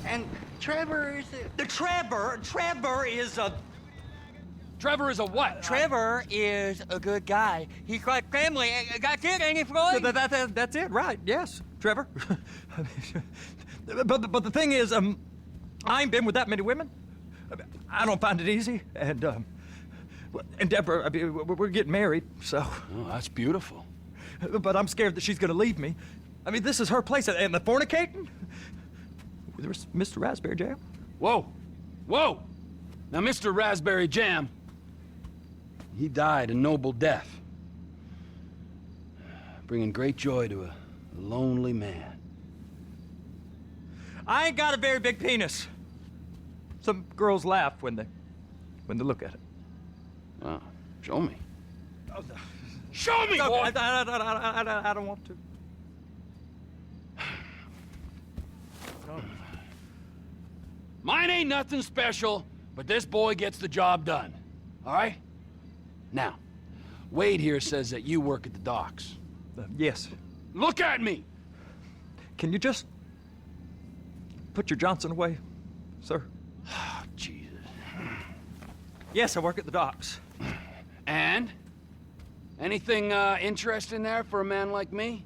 And Trevor is Trevor is a... Trevor is a what? Trevor is a good guy. He's like family. That's it, ain't it, Floyd? That's it, right? Yes, Trevor. but the thing is, I ain't been with that many women. I don't find it easy, and Deborah, I mean, we're getting married, so. Oh, that's beautiful. But I'm scared that she's gonna leave me. I mean, this is her place, and the fornicating? There's Mr. Raspberry Jam. Whoa, whoa! Now, Mr. Raspberry Jam, he died a noble death, bringing great joy to a lonely man. I ain't got a very big penis. Some girls laugh when they look at it. Oh, show me. Oh, no. Show me, No, boy! I don't want to. Mine ain't nothing special, but this boy gets the job done. All right? Now, Wade here says that you work at the docks. Yes. Look at me! Can you just put your Johnson away, sir? Oh, Jesus. Yes, I work at the docks. And? Anything interesting there for a man like me?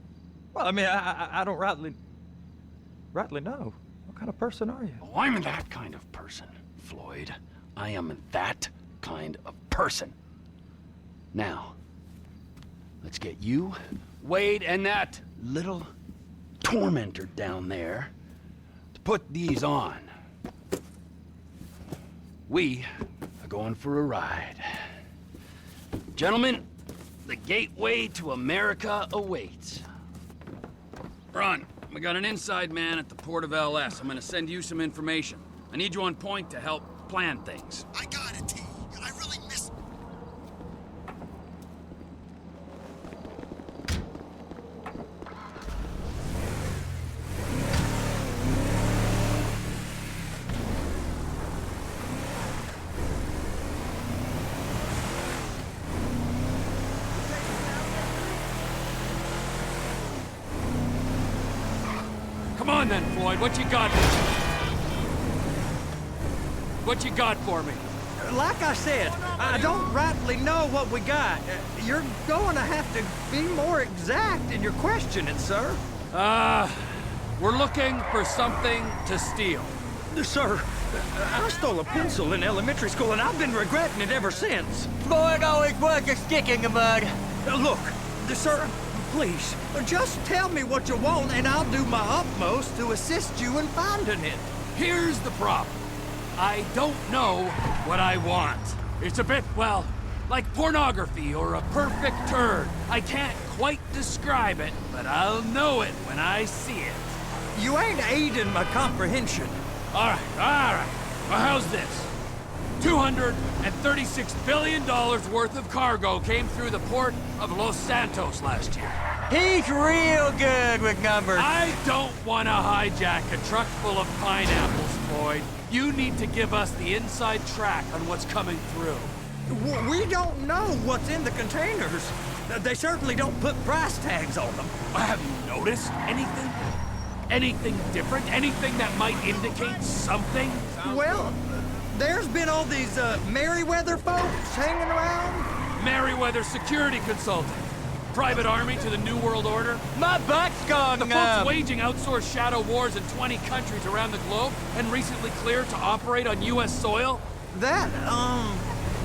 Well, I mean, I don't rightly know. What kind of person are you? Oh, I'm that kind of person, Floyd. I am that kind of person. Now, let's get you, Wade, and that little tormentor down there to put these on. We are going for a ride. Gentlemen, the gateway to America awaits. Ron, we got an inside man at the port of LS. I'm gonna send you some information. I need you on point to help plan things. I got it, T. I really miss... Come on then, Floyd, what you got? What you got for me? Like I said, I don't rightly know what we got. You're going to have to be more exact in your questioning, sir. We're looking for something to steal. Sir, I stole a pencil in elementary school, and I've been regretting it ever since. Floyd always was a stick in the mud. Look, sir, please, just tell me what you want, and I'll do my utmost to assist you in finding it. Here's the problem. I don't know what I want. It's a bit, well, like pornography or a perfect turd. I can't quite describe it, but I'll know it when I see it. You ain't aiding my comprehension. All right. Well, how's this? $236 billion worth of cargo came through the port of Los Santos last year. He's real good with numbers. I don't want to hijack a truck full of pineapples, Floyd. You need to give us the inside track on what's coming through. We don't know what's in the containers. They certainly don't put price tags on them. Have you noticed anything? Anything different? Anything that might indicate something? Well, there's been all these Merryweather folks hanging around. Merryweather Security Consulting. Private army to the New World Order. My butt's gone The folks waging outsourced shadow wars in 20 countries around the globe and recently cleared to operate on U.S. soil. That,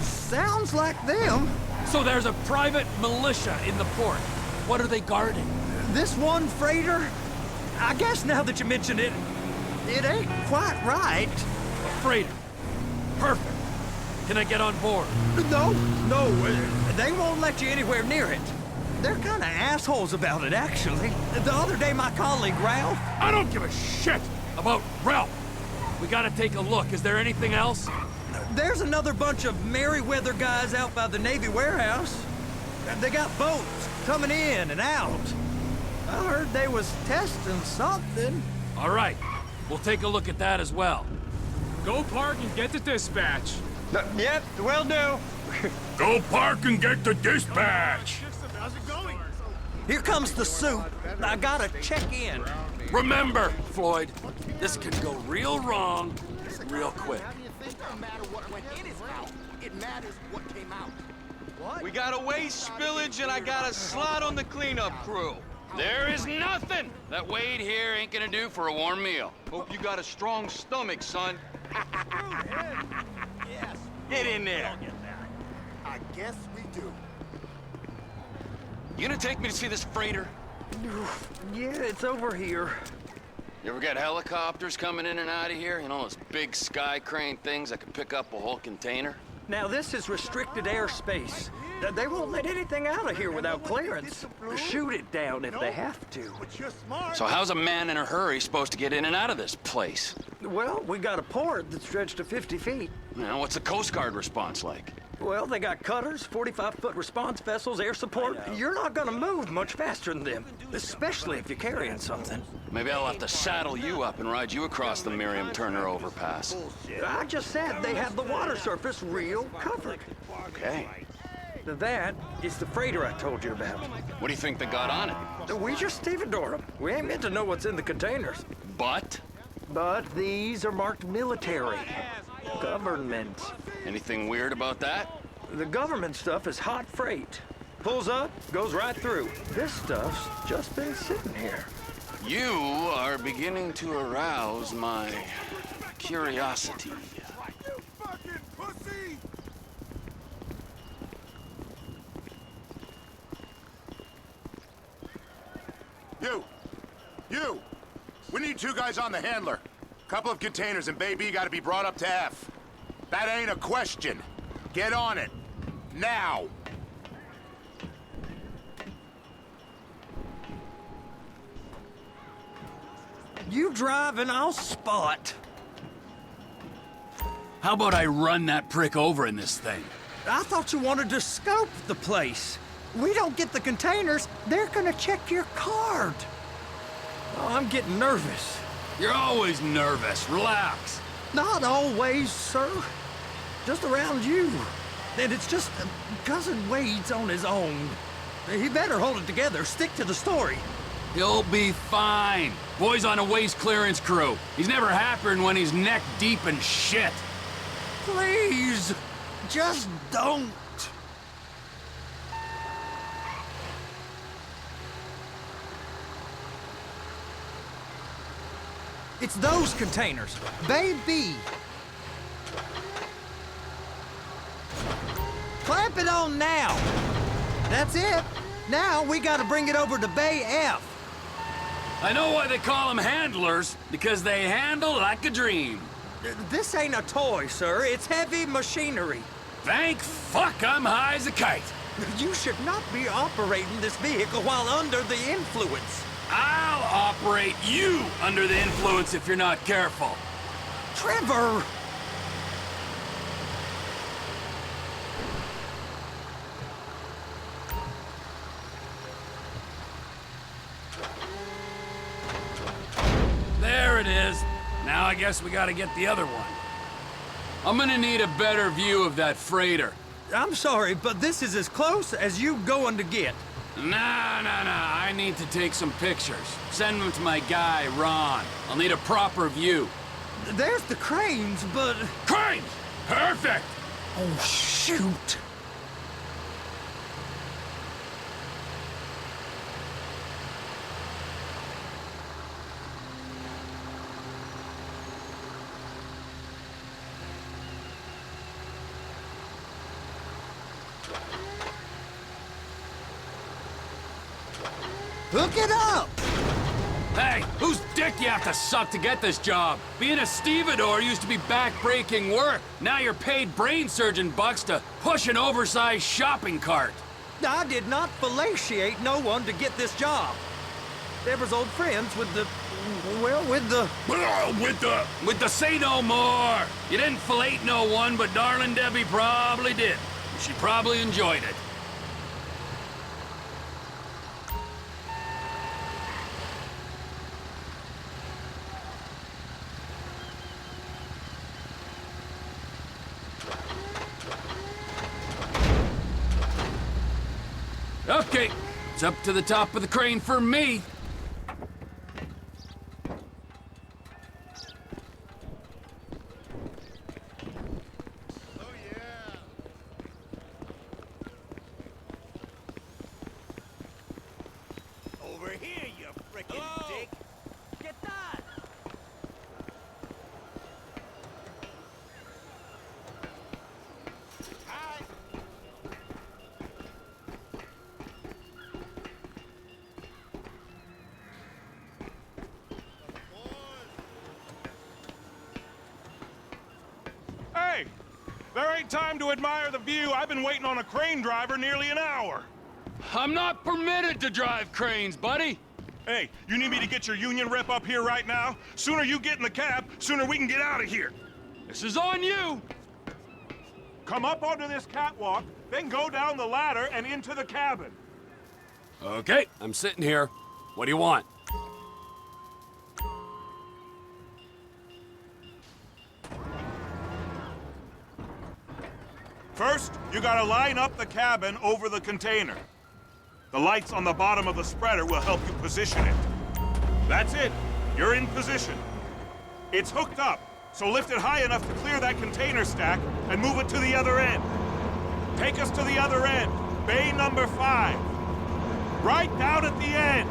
sounds like them. So there's a private militia in the port. What are they guarding? This one freighter? I guess now that you mention it, it ain't quite right. A freighter. Perfect. Can I get on board? No, they won't let you anywhere near it. They're kind of assholes about it, actually. The other day, my colleague, Ralph... I don't give a shit about Ralph. We gotta take a look. Is there anything else? There's another bunch of Merryweather guys out by the Navy warehouse. They got boats coming in and out. I heard they was testing something. All right. We'll take a look at that as well. Go park and get to dispatch. Yep, will do. Go park and get to dispatch. Here comes the soup. I gotta check in. Remember, Floyd, this can go real wrong real quick. How do you think no matter what went in his mouth, it matters what came out? We got a waste spillage and I got a slot on the cleanup crew. There is nothing that Wade here ain't gonna do for a warm meal. Hope you got a strong stomach, son. Get in there. I guess we do. You gonna take me to see this freighter? Yeah, it's over here. You ever get helicopters coming in and out of here? You know, those big sky crane things that can pick up a whole container? Now, this is restricted airspace. They won't let anything out of here without clearance. Shoot it down if they have to. But you're smart. So how's a man in a hurry supposed to get in and out of this place? Well, we got a port that's stretched to 50 feet. You know, what's the Coast Guard response like? Well, they got cutters, 45-foot response vessels, air support. You're not gonna move much faster than them, especially if you're carrying something. Maybe I'll have to saddle you up and ride you across the Miriam Turner overpass. I just said they have the water surface real covered. Okay. That is the freighter I told you about. What do you think they got on it? We just stevedore them. We ain't meant to know what's in the containers. But? But these are marked military. Government. Anything weird about that? The government stuff is hot freight. Pulls up, goes right through. This stuff's just been sitting here. You are beginning to arouse my curiosity. You fucking pussy! You! We need 2 guys on the handler. Couple of containers and Baby gotta be brought up to F. That ain't a question. Get on it. Now! You drive and I'll spot. How about I run that prick over in this thing? I thought you wanted to scope the place. We don't get the containers, they're gonna check your card. Oh, I'm getting nervous. You're always nervous. Relax. Not always, sir. Just around you. And it's just Cousin Wade's on his own. He better hold it together, stick to the story. He'll be fine. Boy's on a waste clearance crew. He's never happier when he's neck deep in shit. Please, just don't. It's those containers. Baby. Clamp it on now. That's it. Now we gotta bring it over to Bay F. I know why they call them handlers, because they handle like a dream. This ain't a toy, sir. It's heavy machinery. Thank fuck I'm high as a kite. You should not be operating this vehicle while under the influence. I'll operate you under the influence if you're not careful. Trevor! There it is. Now I guess we gotta get the other one. I'm gonna need a better view of that freighter. I'm sorry, but this is as close as you going to get. Nah. I need to take some pictures. Send them to my guy, Ron. I'll need a proper view. There's the cranes, but... Cranes! Perfect! Oh, shoot! Hook it up! Hey, whose dick you have to suck to get this job? Being a stevedore used to be back-breaking work. Now you're paid brain surgeon bucks to push an oversized shopping cart. I did not fellatiate no one to get this job. Deborah's old friends with the... well, with the... With the say no more. You didn't fillet no one, but darling Debbie probably did. She probably enjoyed it. Okay, it's up to the top of the crane for me. There ain't time to admire the view. I've been waiting on a crane driver nearly an hour. I'm not permitted to drive cranes, buddy. Hey, you need me to get your union rep up here right now? Sooner you get in the cab, sooner we can get out of here. This is on you. Come up onto this catwalk, then go down the ladder and into the cabin. Okay, I'm sitting here. What do you want? First, you gotta line up the cabin over the container. The lights on the bottom of the spreader will help you position it. That's it. You're in position. It's hooked up, so lift it high enough to clear that container stack and move it to the other end. Take us to the other end, bay number 5. Right down at the end.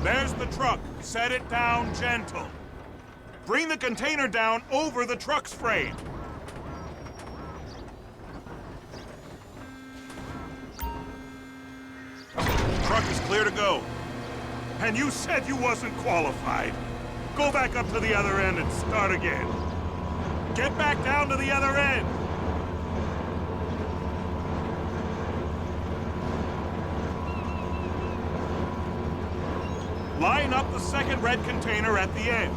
There's the truck. Set it down gentle. Bring the container down over the truck's frame. Truck is clear to go. And you said you wasn't qualified. Go back up to the other end and start again. Get back down to the other end. Line up the second red container at the end.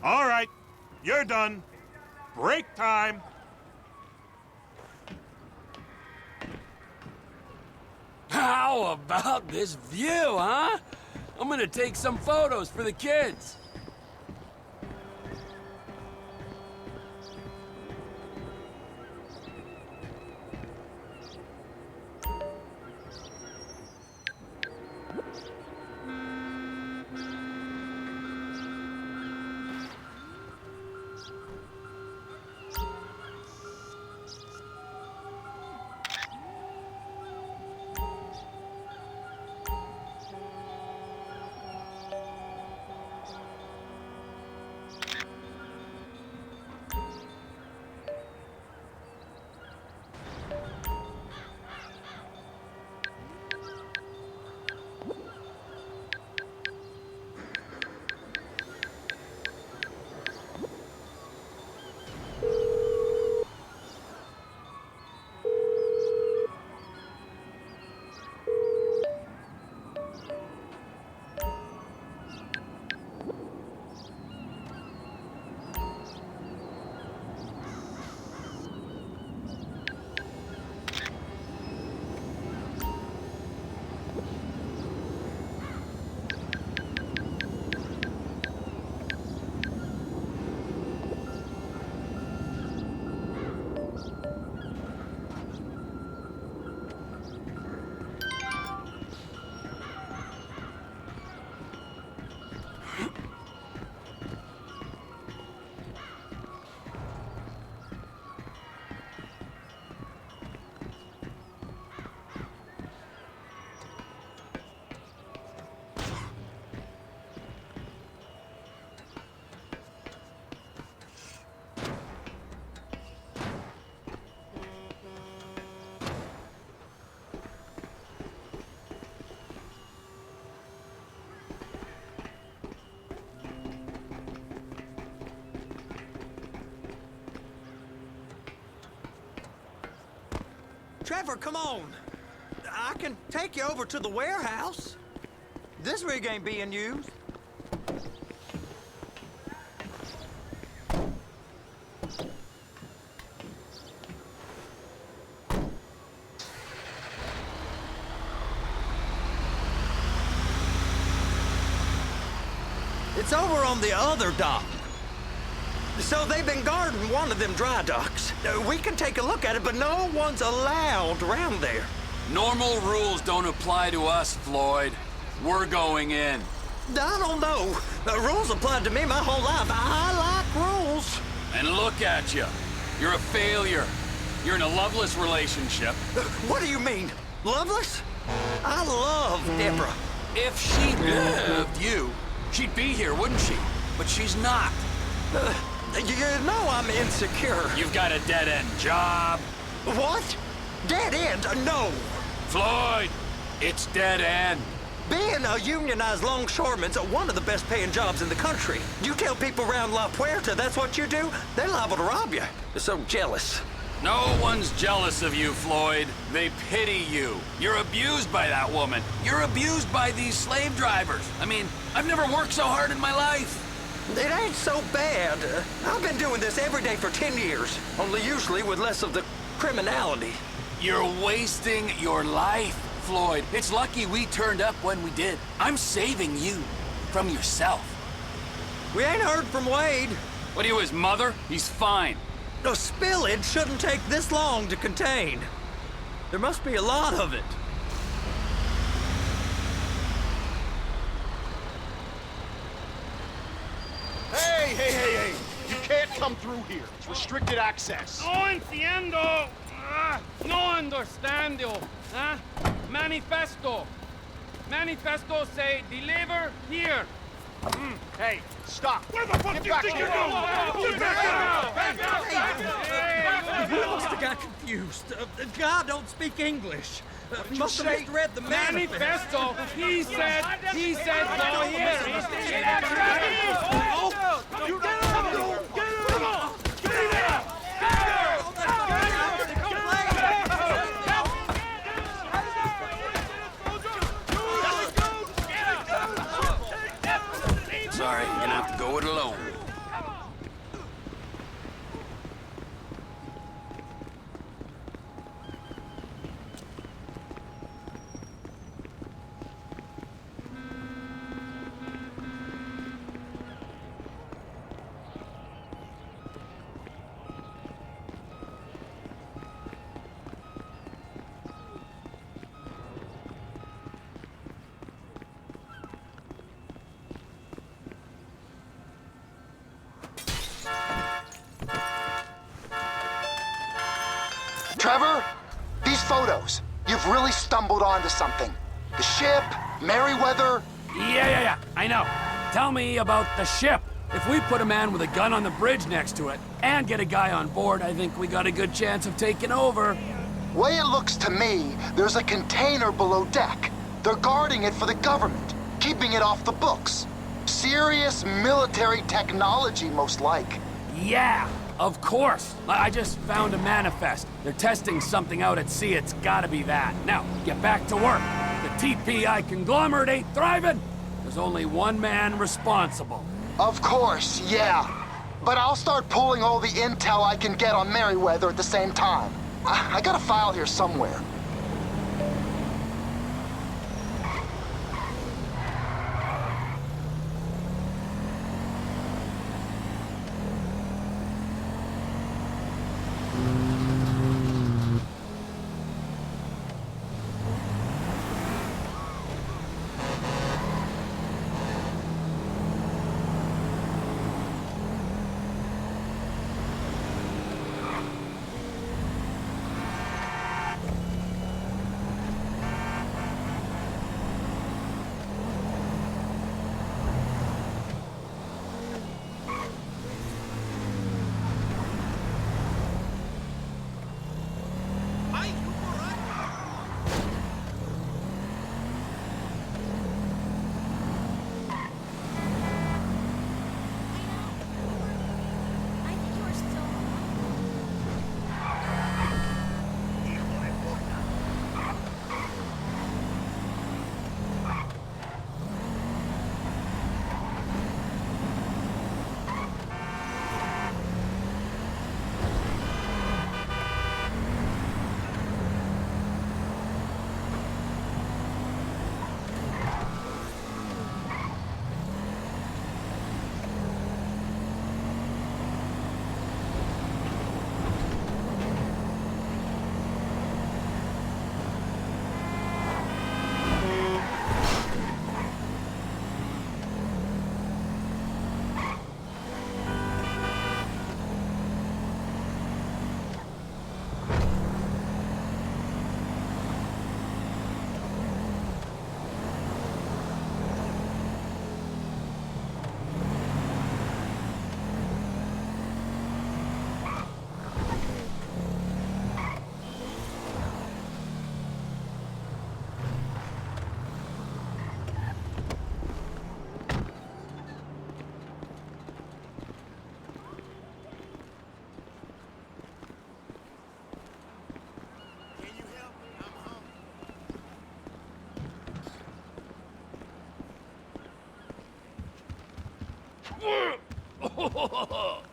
All right, you're done. Break time. How about this view, huh? I'm gonna take some photos for the kids. Trevor, come on. I can take you over to the warehouse. This rig ain't being used. It's over on the other dock. So they've been guarding one of them dry docks. We can take a look at it, but no one's allowed around there. Normal rules don't apply to us, Floyd. We're going in. I don't know. The rules applied to me my whole life. I like rules. And look at you. You're a failure. You're in a loveless relationship. What do you mean? Loveless? I love Deborah. If she loved you, she'd be here, wouldn't she? But she's not. You know I'm insecure. You've got a dead-end job. What? Dead end? No. Floyd, it's dead end. Being a unionized longshoreman's one of the best paying jobs in the country. You tell people around La Puerta that's what you do, they're liable to rob you. They're so jealous. No one's jealous of you, Floyd. They pity you. You're abused by that woman. You're abused by these slave drivers. I mean, I've never worked so hard in my life. It ain't so bad. I've been doing this every day for 10 years, only usually with less of the criminality. You're wasting your life, Floyd. It's lucky we turned up when we did. I'm saving you from yourself. We ain't heard from Wade. What are you, his mother? He's fine. The spillage shouldn't take this long to contain. There must be a lot of it. Hey! You can't come through here. It's restricted access. No entiendo. No understando. Manifesto. Manifesto say deliver here. Hey, stop. Where the fuck do you think you're going? We must have got confused. The guy don't speak English. Must have misread the manifesto. Manifesto. He said go here. Sorry, you're gonna have to go it alone. Trevor, these photos, you've really stumbled onto something. The ship, Merryweather. Yeah, I know. Tell me about the ship. If we put a man with a gun on the bridge next to it and get a guy on board, I think we got a good chance of taking over. Way it looks to me, there's a container below deck. They're guarding it for the government, keeping it off the books. Serious military technology, most like. Yeah, of course. I just found a manifest. They're testing something out at sea. It's gotta be that. Now, get back to work. The TPI conglomerate ain't thriving. There's only one man responsible. Of course, yeah. But I'll start pulling all the intel I can get on Merryweather at the same time. I got a file here somewhere.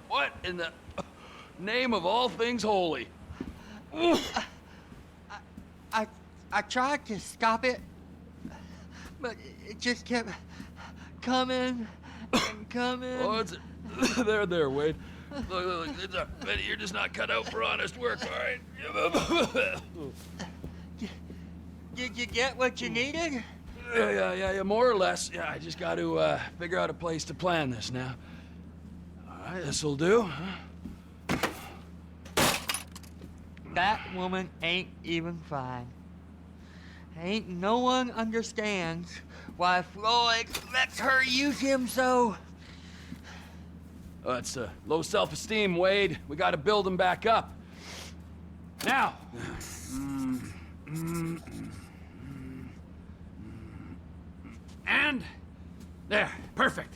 What in the name of all things holy? I tried to stop it, but it just kept coming and coming. Oh, it's there, Wade. Look, you're just not cut out for honest work, all right? Did you get what you needed? Yeah, more or less. Yeah, I just got to figure out a place to plan this now. All right, this'll do. That woman ain't even fine. Ain't no one understands why Floyd lets her use him so. It's low self-esteem, Wade. We got to build him back up. Now. And there, perfect.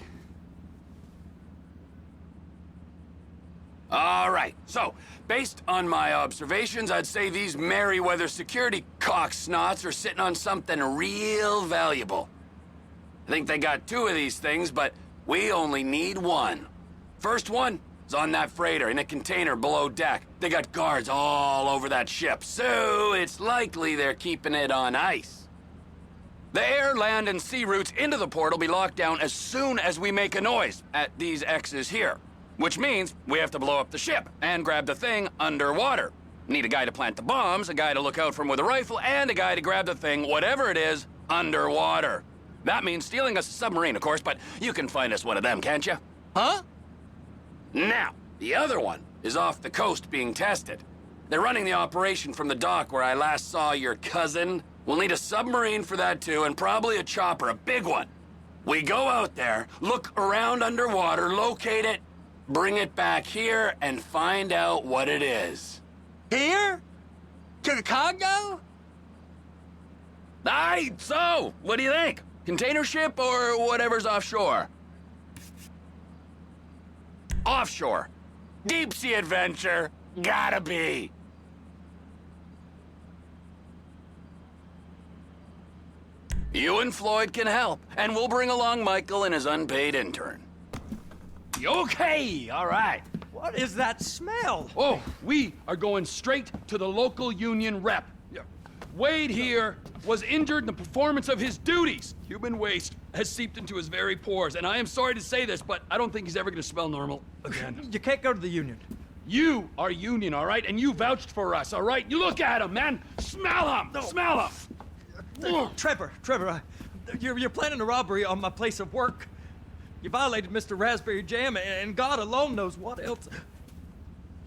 All right, so, based on my observations, I'd say these Merryweather security cocksnots are sitting on something real valuable. I think they got 2 of these things, but we only need 1. First one is on that freighter in a container below deck. They got guards all over that ship, so it's likely they're keeping it on ice. The air, land, and sea routes into the port will be locked down as soon as we make a noise at these X's here. Which means we have to blow up the ship and grab the thing underwater. Need a guy to plant the bombs, a guy to look out for him with a rifle, and a guy to grab the thing, whatever it is, underwater. That means stealing us a submarine, of course, but you can find us one of them, can't you? Huh? Now, the other one is off the coast being tested. They're running the operation from the dock where I last saw your cousin. We'll need a submarine for that too, and probably a chopper, a big one. We go out there, look around underwater, locate it, bring it back here, and find out what it is. Here? To the Congo? Aye, so, what do you think? Container ship or whatever's offshore? Offshore. Deep sea adventure. Gotta be. You and Floyd can help, and we'll bring along Michael and his unpaid intern. Okay, all right. What is that smell? Oh, we are going straight to the local union rep. Wade here was injured in the performance of his duties. Human waste has seeped into his very pores, and I am sorry to say this, but I don't think he's ever gonna smell normal again. You can't go to the union. You are union, all right? And you vouched for us, all right? You look at him, man. Smell him. No. Smell him. Trevor, you're planning a robbery on my place of work. You violated Mr. Raspberry Jam, and God alone knows what else.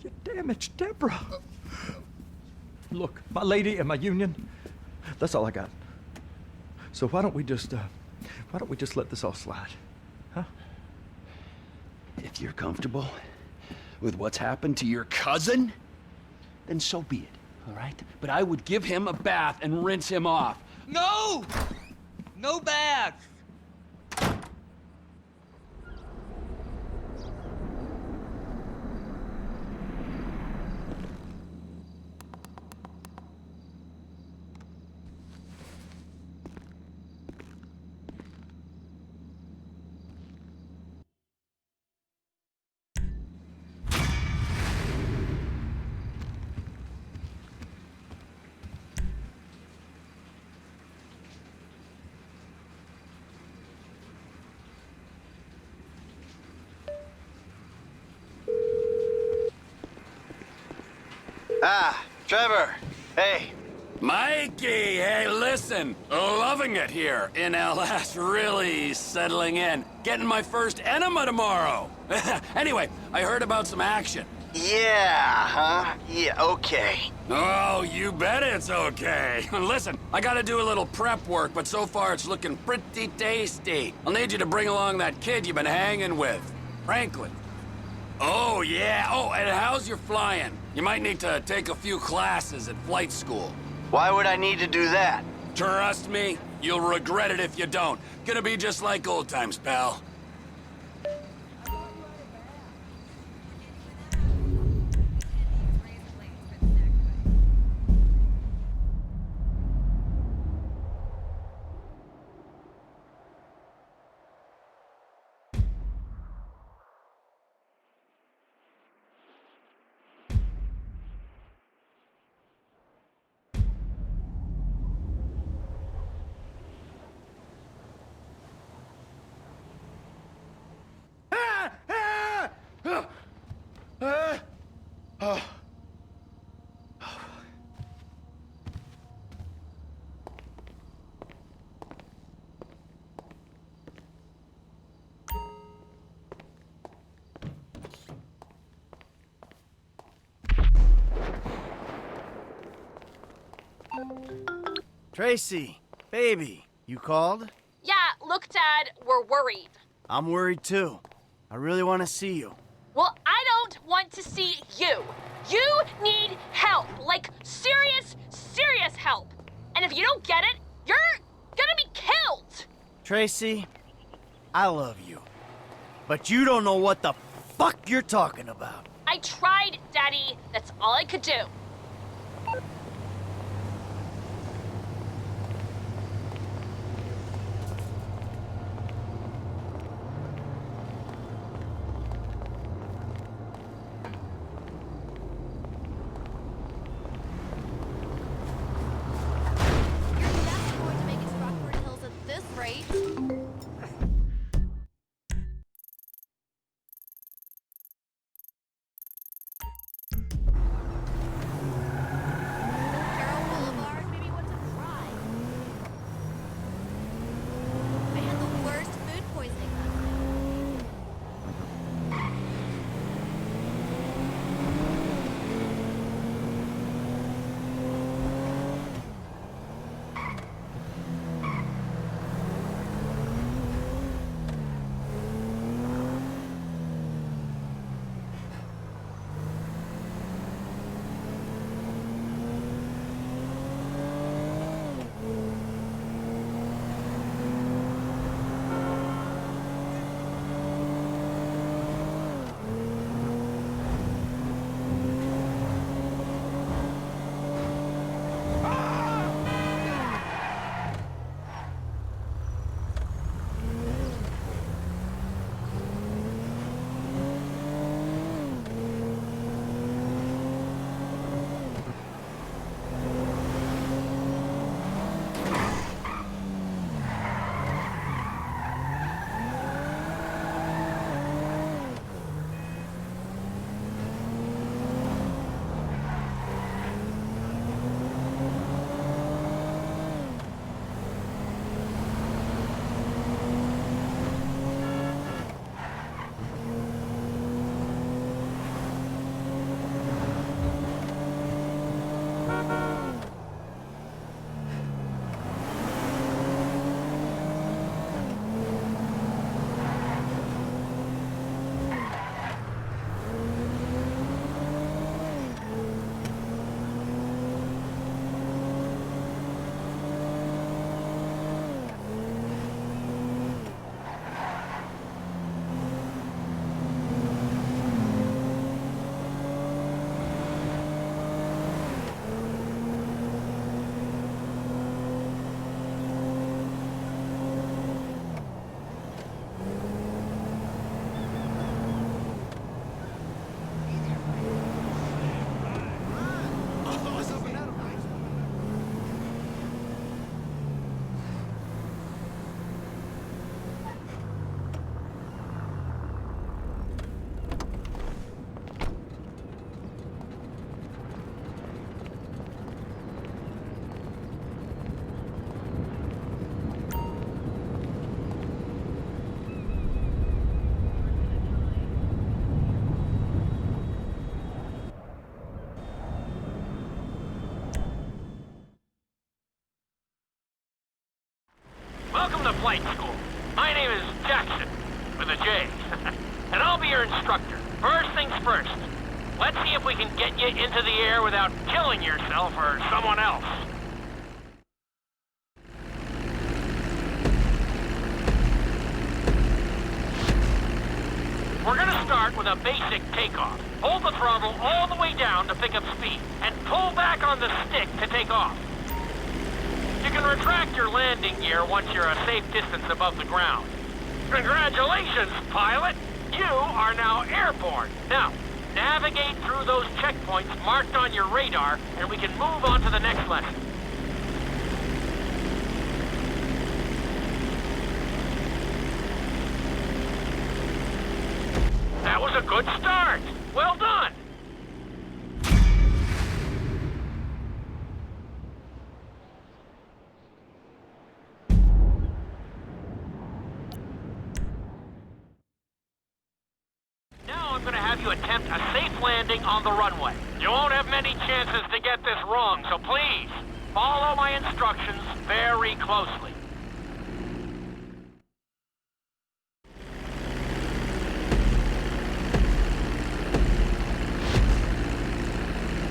You damaged Deborah. Look, my lady and my union, that's all I got. So why don't we just let this all slide, huh? If you're comfortable with what's happened to your cousin, then so be it, all right? But I would give him a bath and rinse him off. No! No bags! Ah, Trevor. Hey. Mikey, hey, listen. Loving it here in LS. Really settling in. Getting my first enema tomorrow. Anyway, I heard about some action. Yeah, huh? Yeah, okay. Oh, you bet it's okay. Listen, I gotta do a little prep work, but so far it's looking pretty tasty. I'll need you to bring along that kid you've been hanging with, Franklin. Oh, yeah. Oh, and how's your flying? You might need to take a few classes at flight school. Why would I need to do that? Trust me, you'll regret it if you don't. Gonna be just like old times, pal. Tracy, baby, you called? Yeah, look, Dad, we're worried. I'm worried too. I really want to see you. Well, I don't want to see you. You need help. Like, serious, serious help. And if you don't get it, you're gonna be killed. Tracy, I love you. But you don't know what the fuck you're talking about. I tried, Daddy. That's all I could do. Welcome to flight school. My name is Jackson, with a J. And I'll be your instructor. First things first. Let's see if we can get you into the air without killing yourself or someone else. We're gonna start with a basic takeoff. Hold the throttle all the way down to pick up speed, and pull back on the stick to take off. You can retract your landing gear once you're a safe distance above the ground. Congratulations, pilot! You are now airborne. Now, navigate through those checkpoints marked on your radar, and we can move on to the next lesson. That was a good start. Well done. Now I'm going to have you attempt a safe landing on the runway. You won't have many chances to get this wrong, so please, follow my instructions very closely.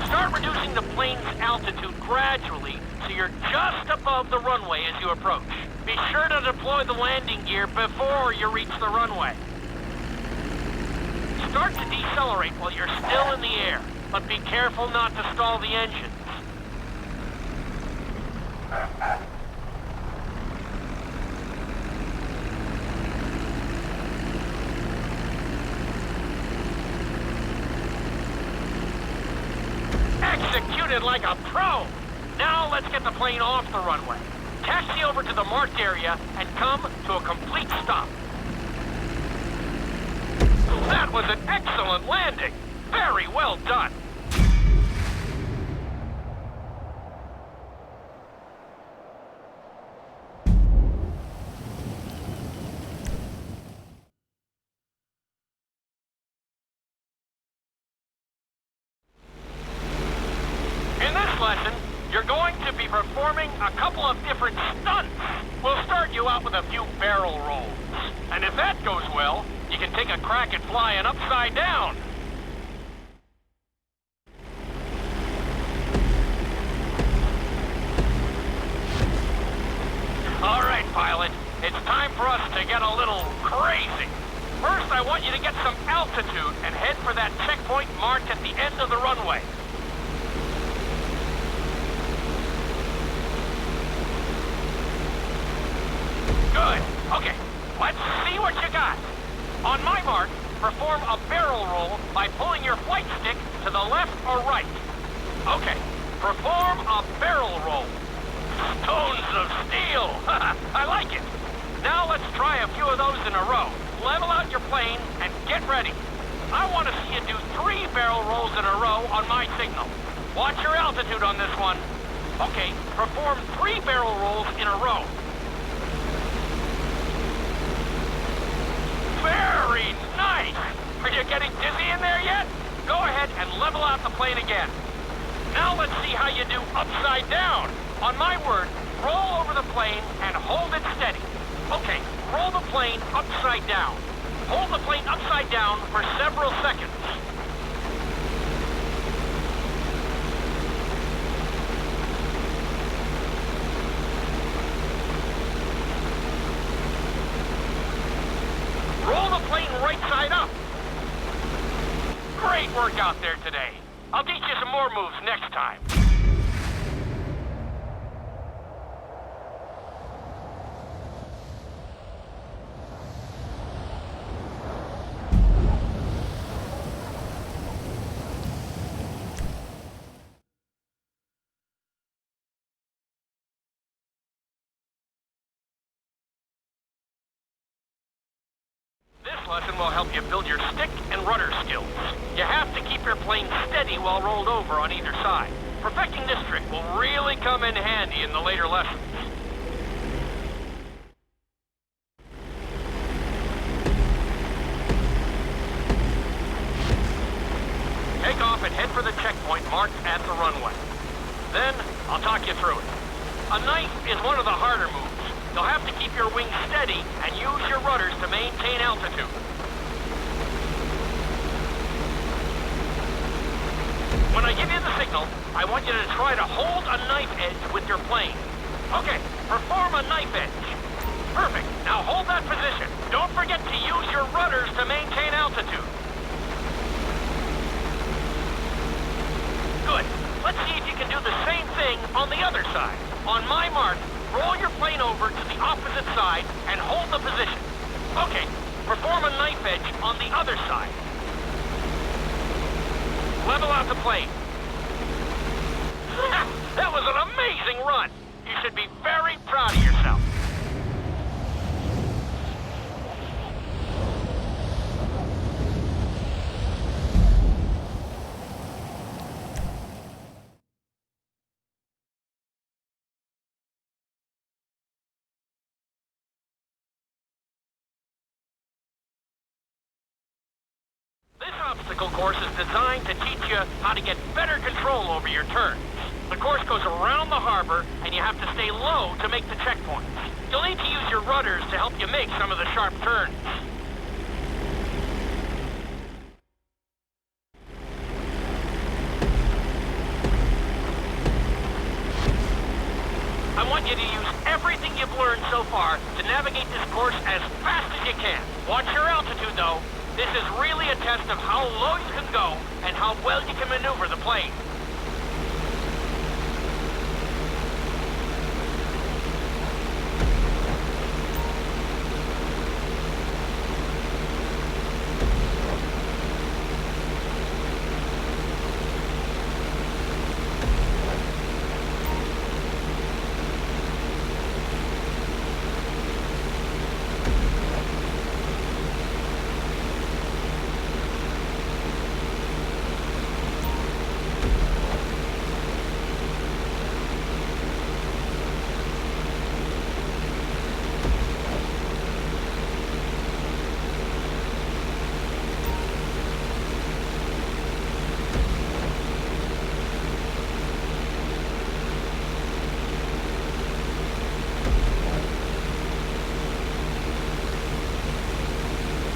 Start reducing the plane's altitude gradually so you're just above the runway as you approach. Be sure to deploy the landing gear before you reach the runway. Start to decelerate while you're still in the air, but be careful not to stall the engines. Executed like a pro! Now let's get the plane off the runway. Taxi over to the marked area and come to a complete stop. That was an excellent landing! Very well done! In this lesson, you're going to be performing a couple of different stunts. We'll start you out with a few barrel rolls. And if that goes well, you can take a crack at flying upside down. All right, pilot. It's time for us to get a little crazy. First, I want you to get some altitude and head for that checkpoint marked at the end of the runway. Good. Okay, let's see what you got. On my mark, perform a barrel roll by pulling your flight stick to the left or right. Okay, perform a barrel roll. Stones of steel! I like it. Now let's try a few of those in a row. Level out your plane and get ready. I want to see you do 3 barrel rolls in a row on my signal. Watch your altitude on this one. Okay, perform 3 barrel rolls in a row. Very nice! Are you getting dizzy in there yet? Go ahead and level out the plane again. Now let's see how you do upside down. On my word, roll over the plane and hold it steady. Okay, roll the plane upside down. Hold the plane upside down for several seconds. Roll the plane right side up. Great work out there today. I'll teach you some more moves next time. This lesson will help you build your stick and rudder skills. You have to keep your plane steady while rolled over on either side. Perfecting this trick will really come in handy in the later lessons. Take off and head for the checkpoint marked at the runway. Then, I'll talk you through it. A knife is one of the harder moves. You'll have to keep your wings steady and use your rudders to maintain altitude. When I give you the signal, I want you to try to hold a knife edge with your plane. Okay, perform a knife edge. Perfect. Now hold that position. Don't forget to use your rudders to maintain altitude. Good. Let's see if you can do the same thing on the other side. On my mark, roll your plane over to the opposite side and hold the position. Okay, perform a knife edge on the other side. Level out the plane. That was an amazing run. You should be very proud of yourself. This obstacle course is designed to teach you how to get better control over your turns. The course goes around the harbor, and you have to stay low to make the checkpoints. You'll need to use your rudders to help you make some of the sharp turns. I want you to use everything you've learned so far to navigate this course as fast as you can. Watch your altitude, though. This is really a test of how low you can go and how well you can maneuver the plane.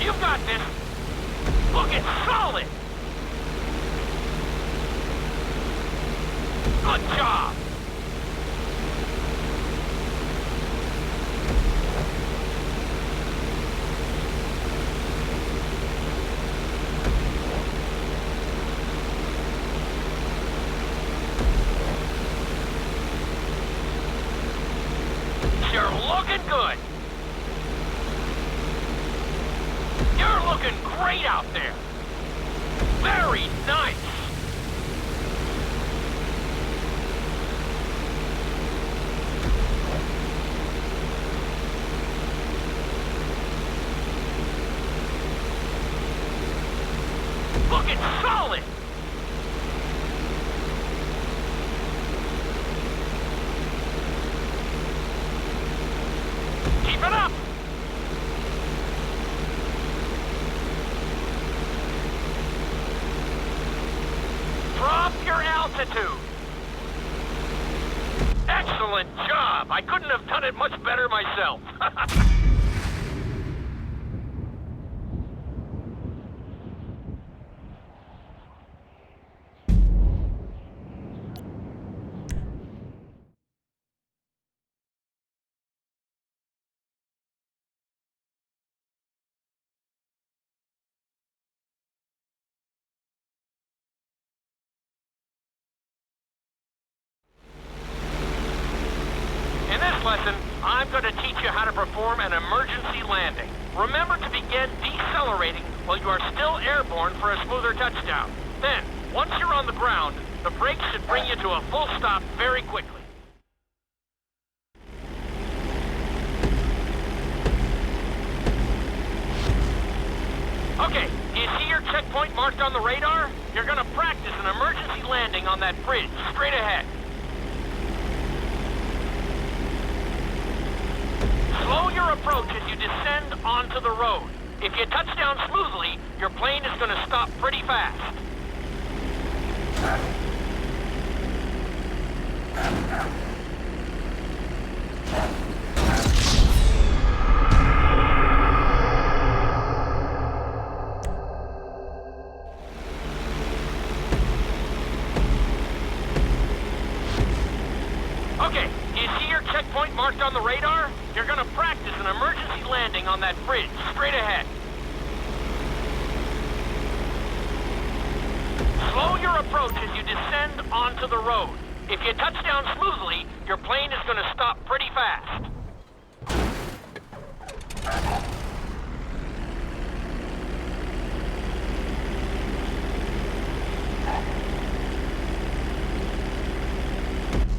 You've got this. Look, it's solid. Good job. You're looking good. You're looking great out there. Very nice. Looking solid. Keep it up. Drop your altitude. Excellent job. I couldn't have done it much better myself. In this lesson, I'm going to teach you how to perform an emergency landing. Remember to begin decelerating while you are still airborne for a smoother touchdown. Then, once you're on the ground, the brakes should bring you to a full stop very quickly. Okay, do you see your checkpoint marked on the radar? You're going to practice an emergency landing on that bridge, straight ahead. Slow your approach as you descend onto the road. If you touch down smoothly, your plane is going to stop pretty fast. Okay, do you see your checkpoint marked on the radar? You're gonna practice an emergency landing on that bridge, straight ahead. Slow your approach as you descend onto the road. If you touch down smoothly, your plane is gonna stop pretty fast.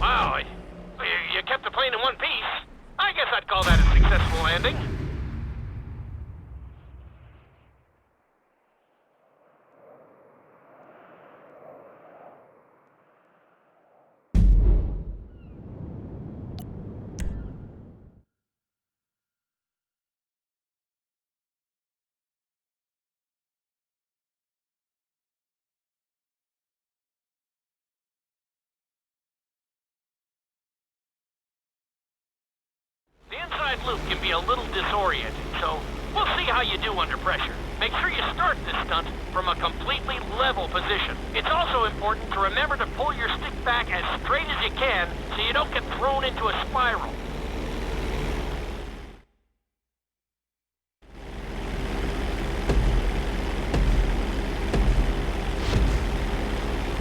Wow, you kept the plane in one piece. I guess I'd call that a successful landing. inside loop can be a little disorienting, so we'll see how you do under pressure. Make sure you start this stunt from a completely level position. It's also important to remember to pull your stick back as straight as you can so you don't get thrown into a spiral.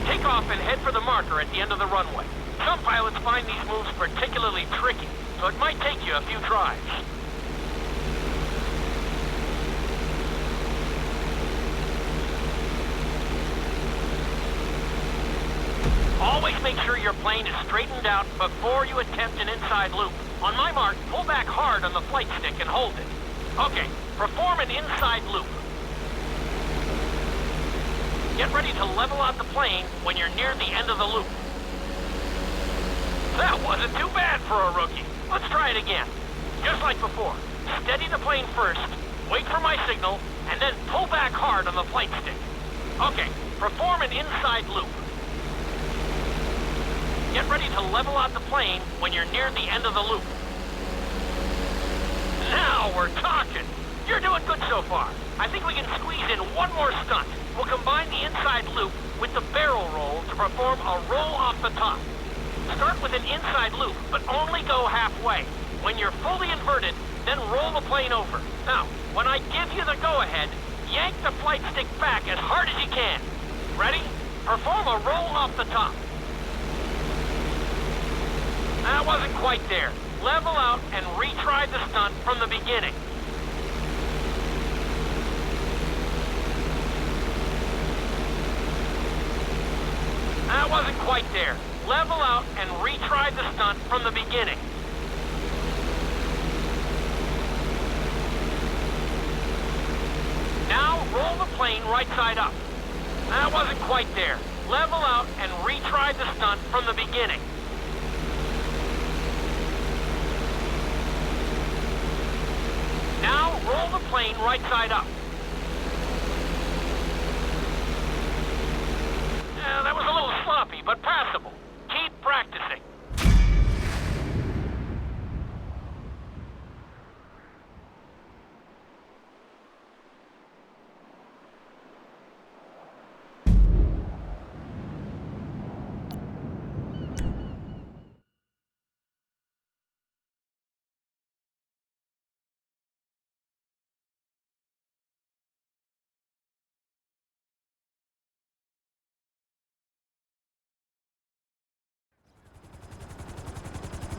Take off and head for the marker at the end of the runway. Some pilots find these moves particularly tricky, so it might take you a few tries. Always make sure your plane is straightened out before you attempt an inside loop. On my mark, pull back hard on the flight stick and hold it. Okay, perform an inside loop. Get ready to level out the plane when you're near the end of the loop. That wasn't too bad for a rookie. Let's try it again. Just like before, steady the plane first, wait for my signal, and then pull back hard on the flight stick. Okay, perform an inside loop. Get ready to level out the plane when you're near the end of the loop. Now we're talking. You're doing good so far. I think we can squeeze in one more stunt. We'll combine the inside loop with the barrel roll to perform a roll off the top. Start with an inside loop, but only go halfway. When you're fully inverted, then roll the plane over. Now, when I give you the go-ahead, yank the flight stick back as hard as you can. Ready? Perform a roll off the top. That wasn't quite there. Level out and retry the stunt from the beginning. That wasn't quite there. Level out and retry the stunt from the beginning. Now roll the plane right side up. That wasn't quite there. Level out and retry the stunt from the beginning. Now roll the plane right side up. That was a little sloppy, but passable. Keep practicing.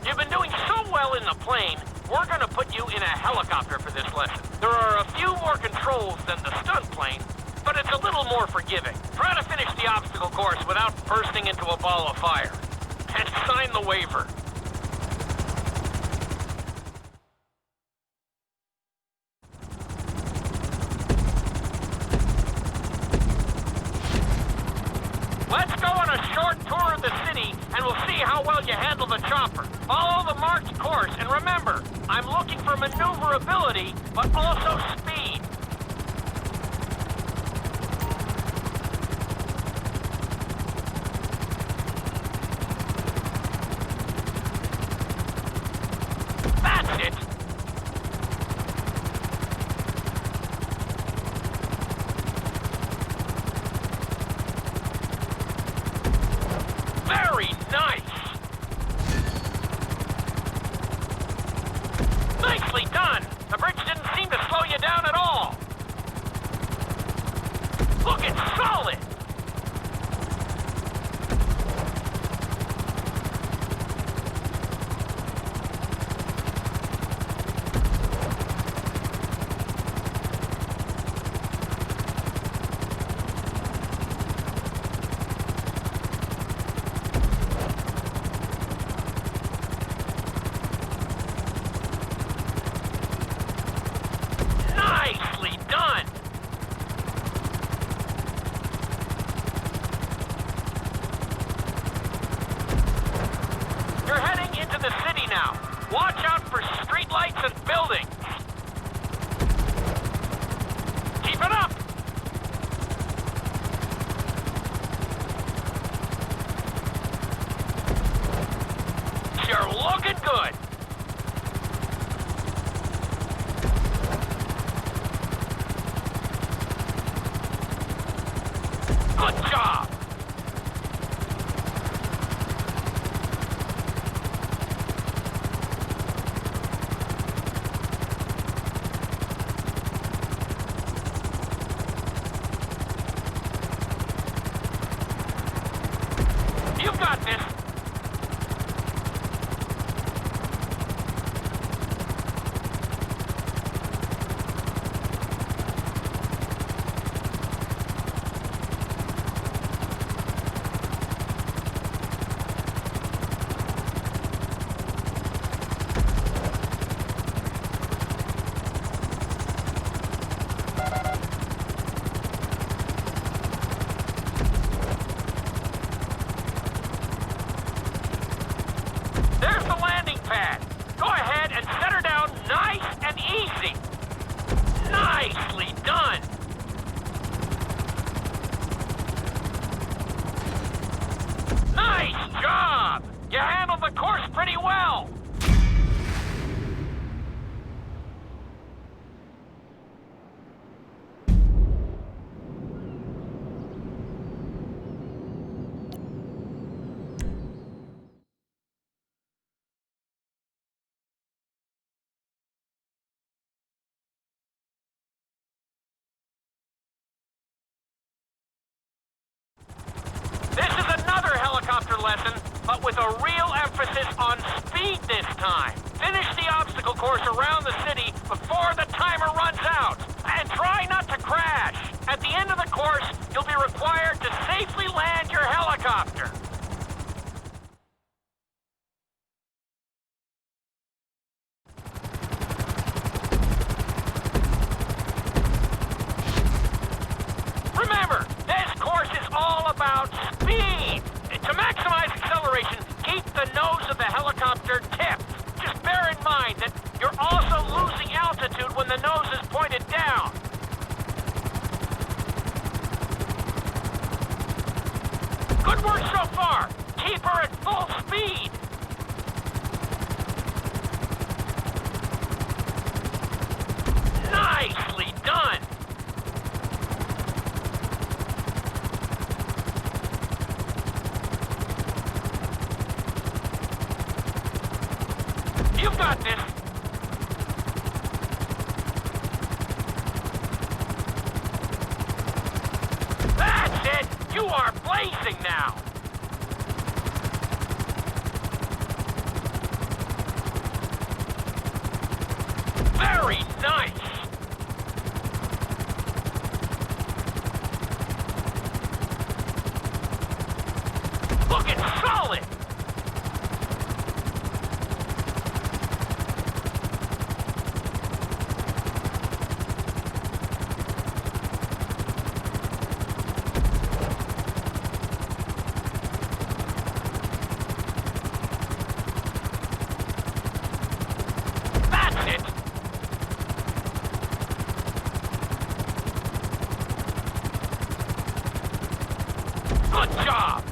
You've been doing so well in the plane, we're gonna put you in a helicopter for this lesson. There are a few more controls than the stunt plane, but it's a little more forgiving. Try to finish the obstacle course without bursting into a ball of fire. And sign the waiver. Let's go on a short tour of the city, and we'll see how well you handle the chopper. Follow the marked course, and remember, I'm looking for maneuverability, but also speed. That's it! Very nice! Nicely done! The bridge didn't seem to slow you down at all! Looking solid! Nicely done! Good job! You've got this! There's the landing pad. Go ahead and set her down nice and easy. Nicely done. Nice job. You handled the course pretty well. This is another helicopter lesson, but with a real emphasis on speed this time. Finish the obstacle course around the city before the timer runs out. And try not to crash. At the end of the course, you'll be required to safely land your helicopter. Remember, this course is all about speed. To maximize acceleration, keep the nose of the helicopter tipped. Just bear in mind that you're also losing altitude when the nose is pointed down. Good work so far. Keep her at full speed. Nicely done. You've got this. That's it! You are blazing now! Very nice! Looking solid! That's it! Good job!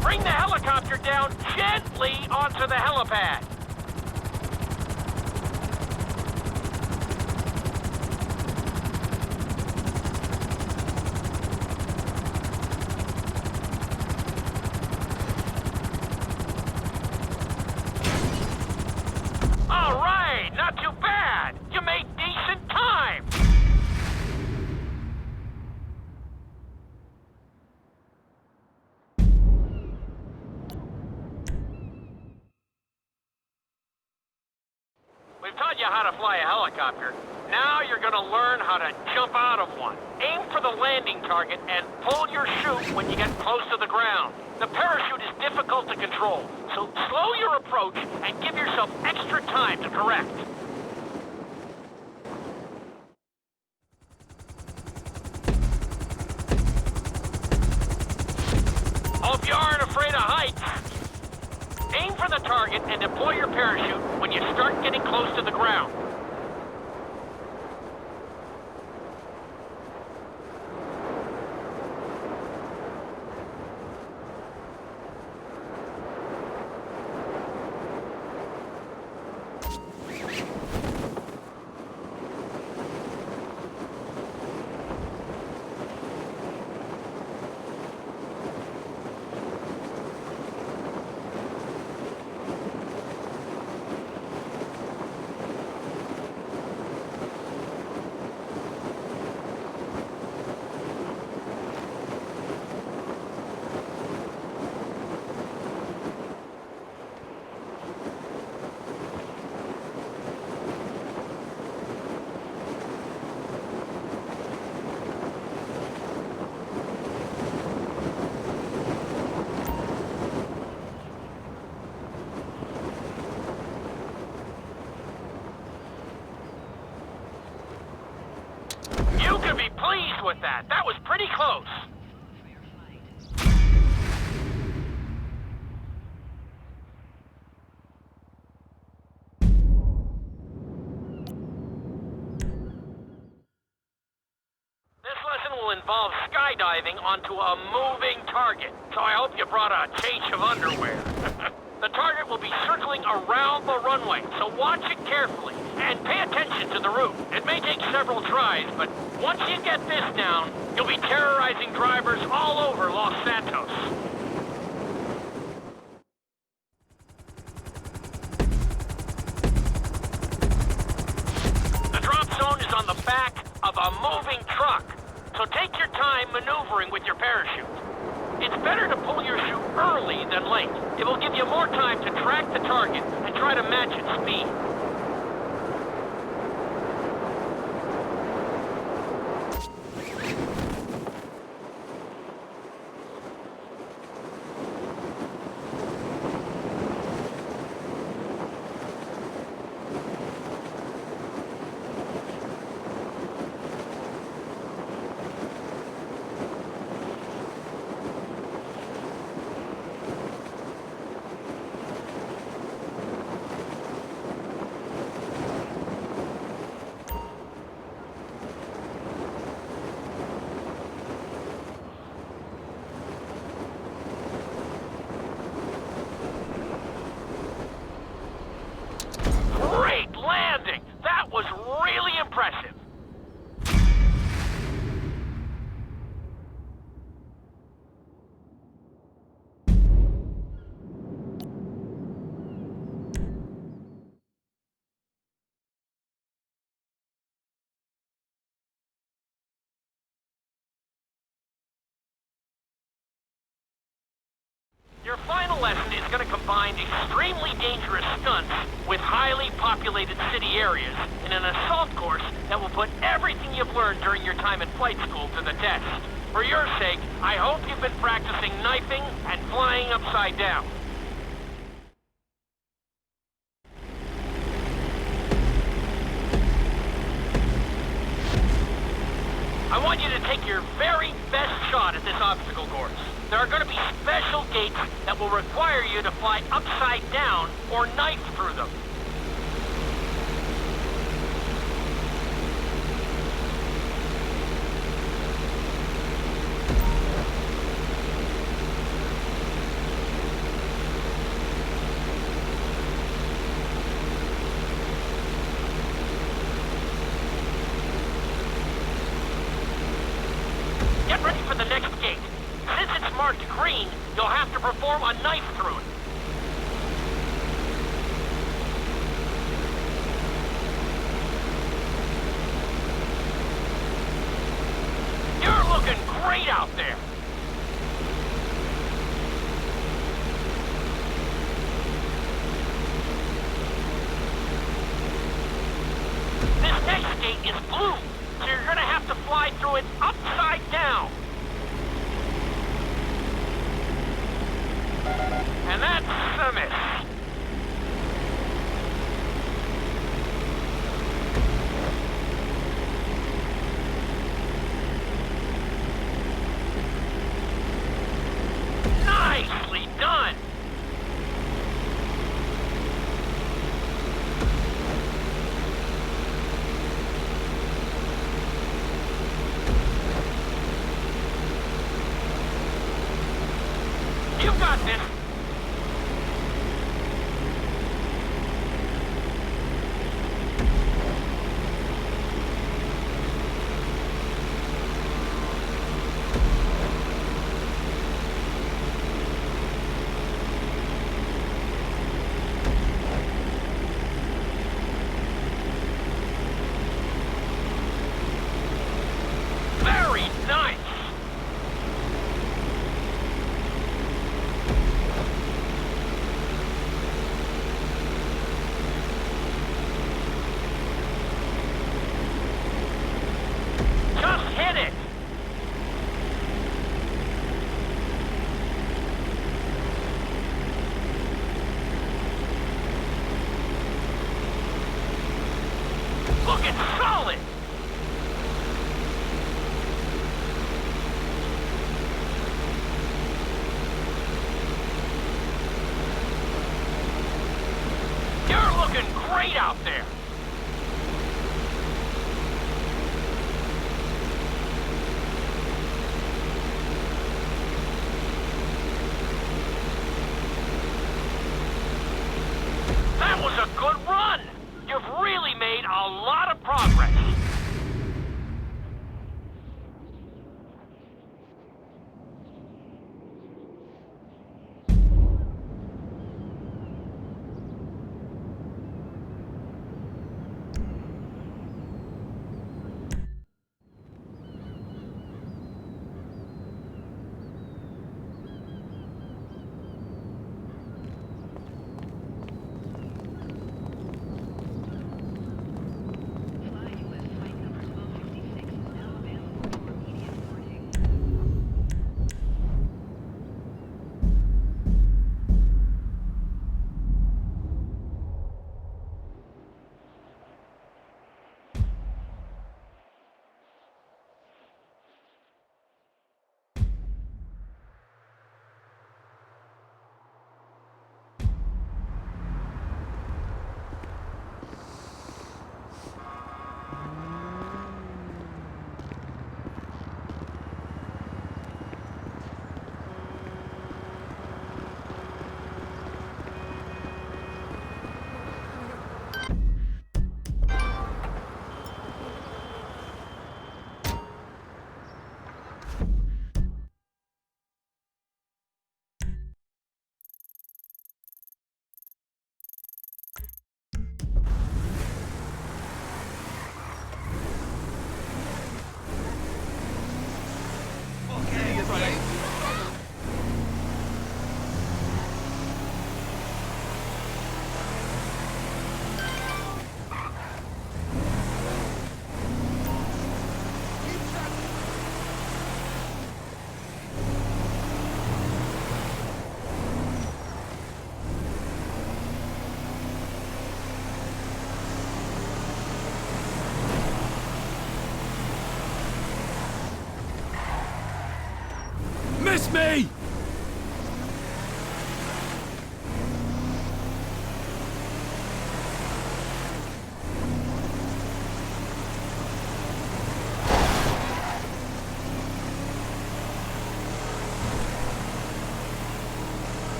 Bring the helicopter down gently onto the helipad. All right, not too bad. You made decent time. We've taught you how to fly a helicopter. Now you're gonna learn how to jump out of one. Aim for the landing target and pull your chute when you get close to the ground. The parachute is difficult to control, so slow your approach and give yourself extra time to correct. Hope you aren't afraid afraid of heights. Aim for the target and deploy your parachute when you start getting close to the ground. You can be pleased with that. That was pretty close. This lesson will involve skydiving onto a moving target, so I hope you brought a change of underwear. The target will be circling around the runway, so watch it carefully and pay attention to the route. It may take several tries, but once you get this down, you'll be terrorizing drivers all over Los Santos. The drop zone is on the back of a moving truck, so take your time maneuvering with your parachute. It's better to pull your chute early than late. It will give you more time to track the target and try to match its speed. Great landing! That was really impressive. Your final lesson is going to combine extremely dangerous stunts with highly populated city areas in an assault course that will put everything you've learned during your time at flight school to the test. For your sake, I hope you've been practicing knifing and flying upside down. I want you to take your very best shot at this obstacle course. There are going to be special gates that will require you to fly upside down or knife through them. Get ready for the next gate. Since it's marked green, you'll have to perform a knife through it. You're looking great out there. This next gate is blue, so you're gonna have to fly through it upside down. And that You got this. Very nice. Just hit it. Looking solid. You're looking great out there. That was a good run. You've really made a lot of progress.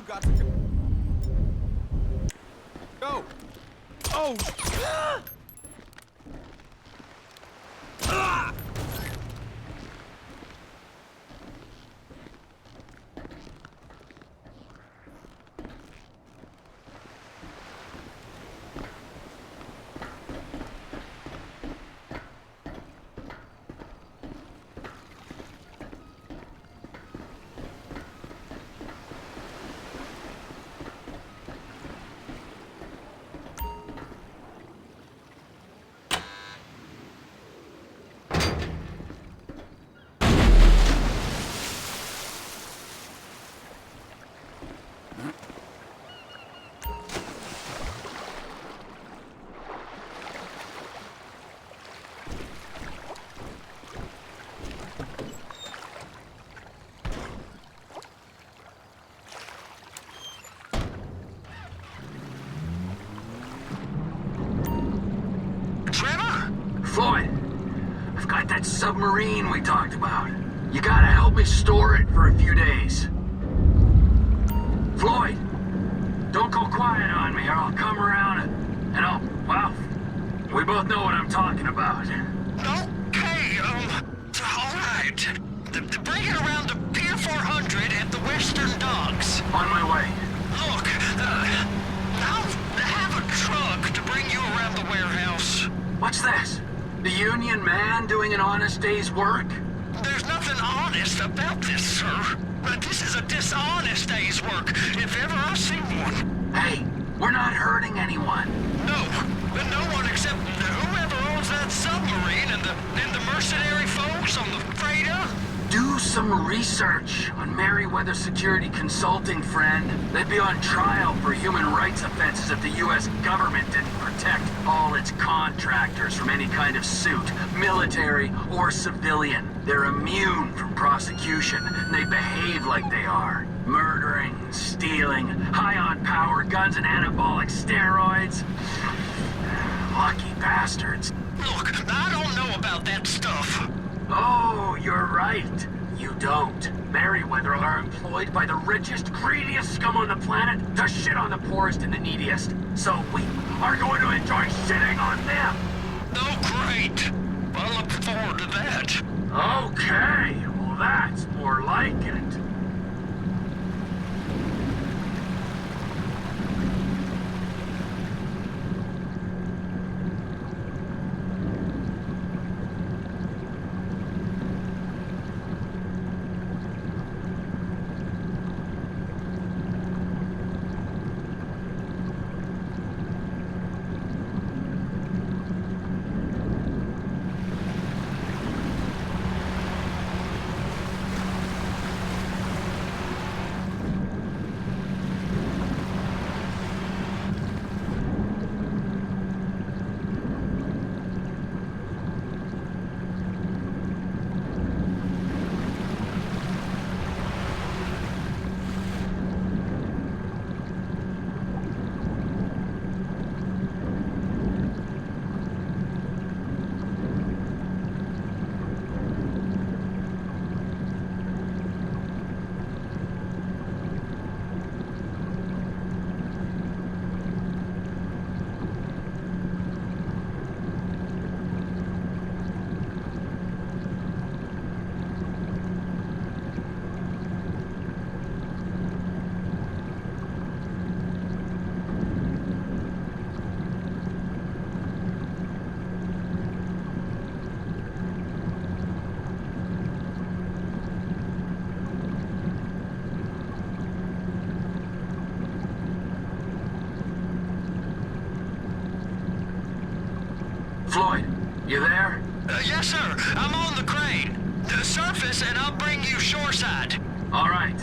got to go. Oh! Ah! Floyd, I've got that submarine we talked about. You gotta help me store it for a few days. Floyd, don't go quiet on me or I'll come around and I'll, well, we both know what I'm talking about. Okay, all right. Bring it around to Pier 400 at the Western Docks. On my way. Look, I'll have a truck to bring you around the warehouse. What's this? The union man doing an honest day's work? There's nothing honest about this, sir. But this is a dishonest day's work, if ever I've seen one. Hey, we're not hurting anyone. No, but no one except whoever owns that submarine and the mercenary folks on the freighter. Do some research on Merryweather Security Consulting, friend. They'd be on trial for human rights offenses if the U.S. government didn't protect all its contractors from any kind of suit, military or civilian. They're immune from prosecution, and they behave like they are. Murdering, stealing, high on power, guns and anabolic steroids. Lucky bastards. Look, I don't know about that stuff. Oh, you're right. You don't. Merryweather are employed by the richest, greediest scum on the planet to shit on the poorest and the neediest. So we are going to enjoy shitting on them. Oh, great. I look forward to that. Okay, well that's more like it. Floyd, you there? Yes, sir. I'm on the crane. Surface, and I'll bring you shoreside. All right.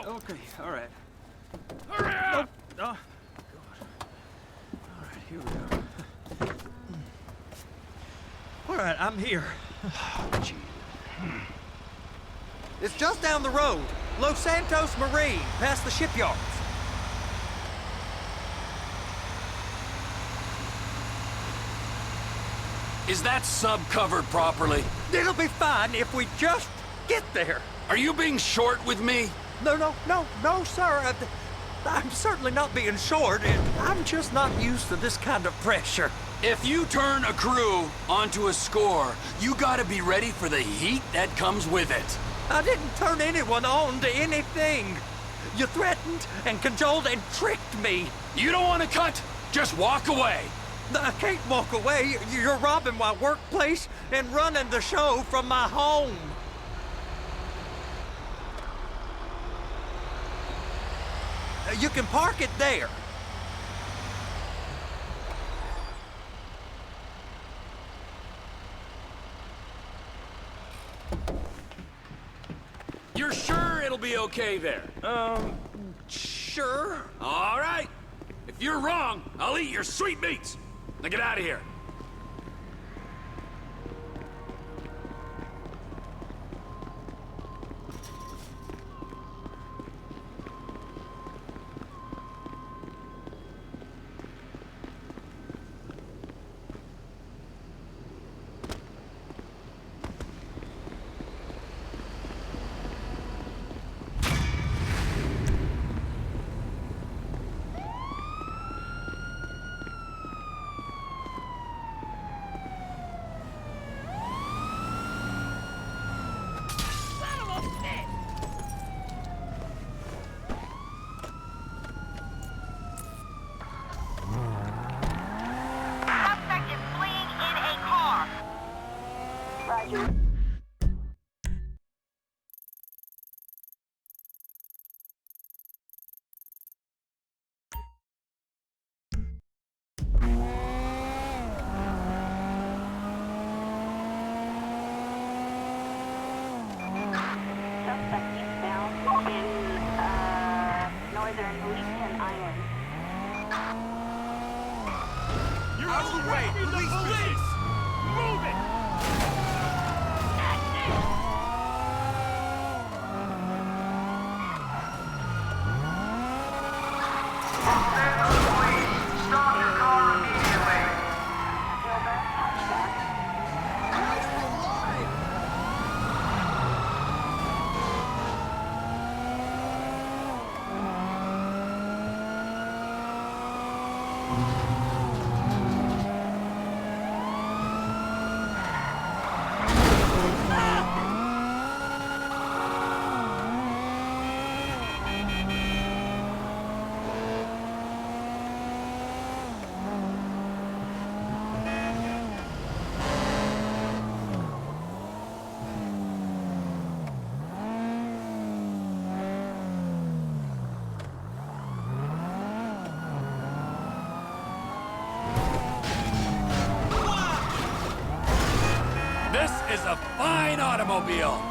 Okay, all right. Hurry up! Oh, God. All right, here we go. All right, I'm here. Gee. It's just down the road. Los Santos Marine, past the shipyards. Is that sub covered properly? It'll be fine if we just get there. Are you being short with me? No, sir. I'm certainly not being short. I'm just not used to this kind of pressure. If you turn a crew onto a score, you gotta be ready for the heat that comes with it. I didn't turn anyone on to anything. You threatened and cajoled and tricked me. You don't want to cut? Just walk away. I can't walk away. You're robbing my workplace and running the show from my home. You can park it there. You're sure it'll be okay there? Sure. All right. If you're wrong, I'll eat your sweetmeats. Now get out of here. You're out of the way! Police! Move it! Stop your car immediately. This is a fine automobile.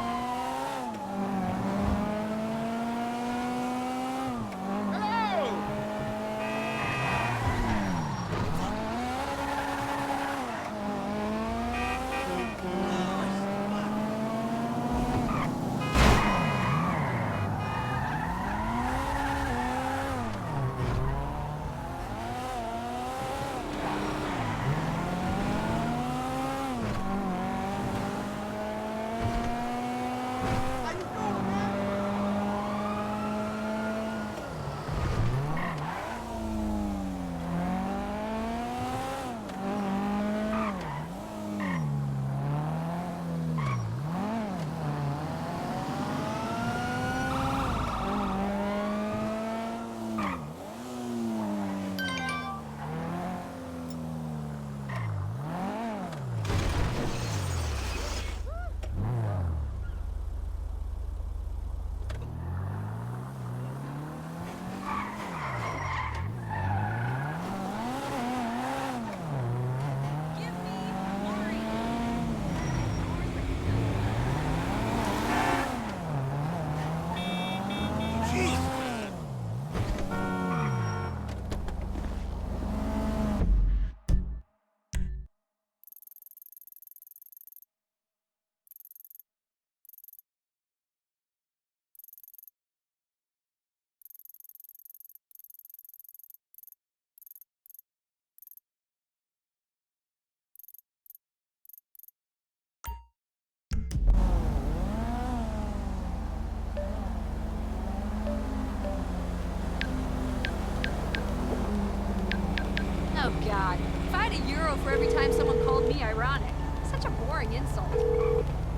Oh, God. If I had €1 for every time someone called me ironic. Such a boring insult.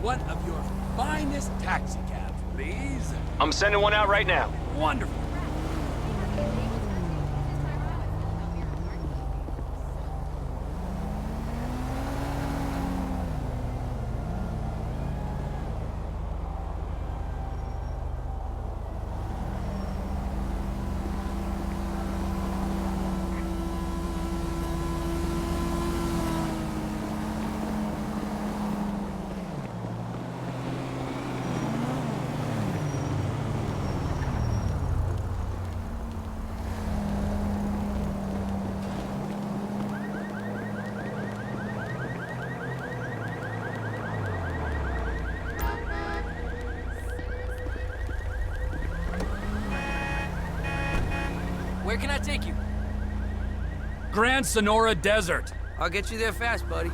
One of your finest taxi cabs, please. I'm sending one out right now. Wonderful. Where can I take you? Grand Sonora Desert. I'll get you there fast, buddy.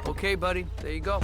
Okay, buddy. There you go.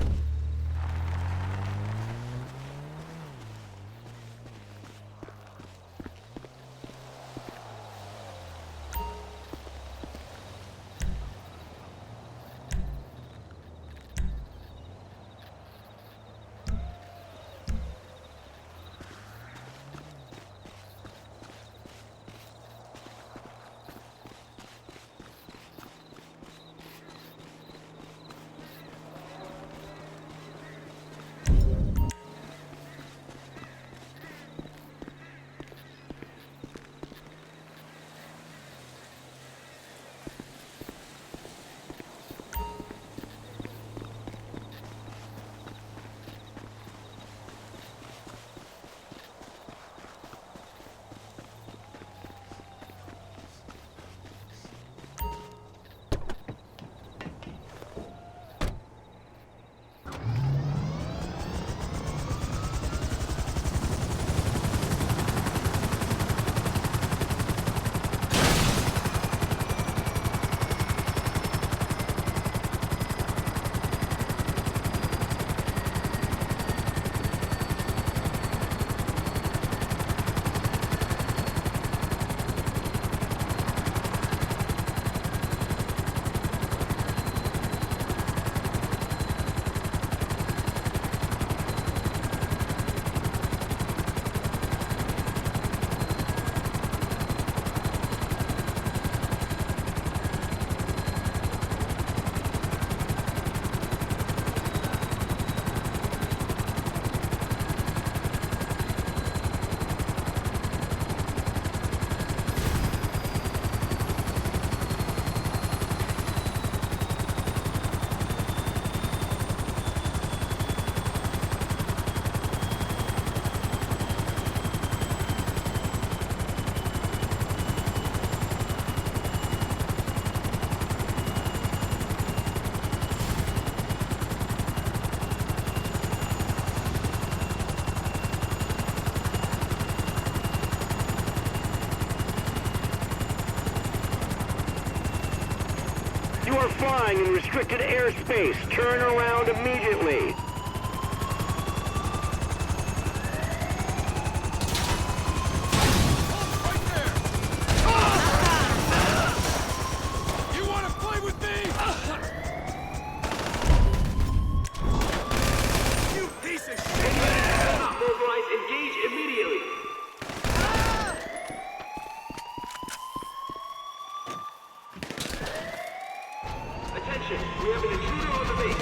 You are flying in restricted airspace. Turn around immediately. We have an intruder on the base.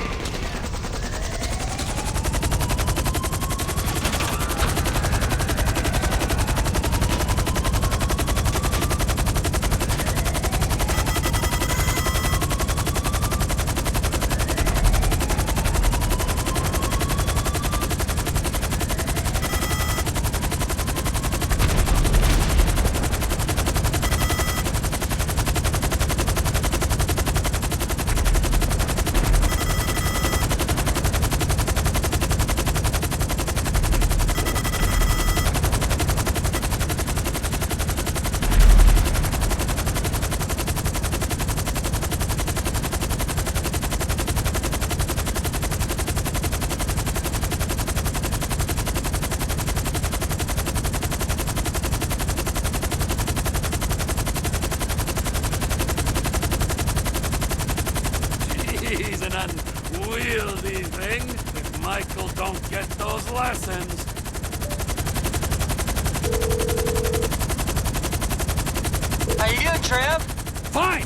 unwieldy thing if Michael don't get those lessons. How you doing, Trev? Fine!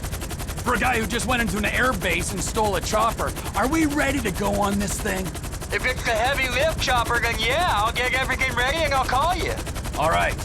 For a guy who just went into an air base and stole a chopper, are we ready to go on this thing? If it's the heavy lift chopper, then yeah, I'll get everything ready and I'll call you. All right.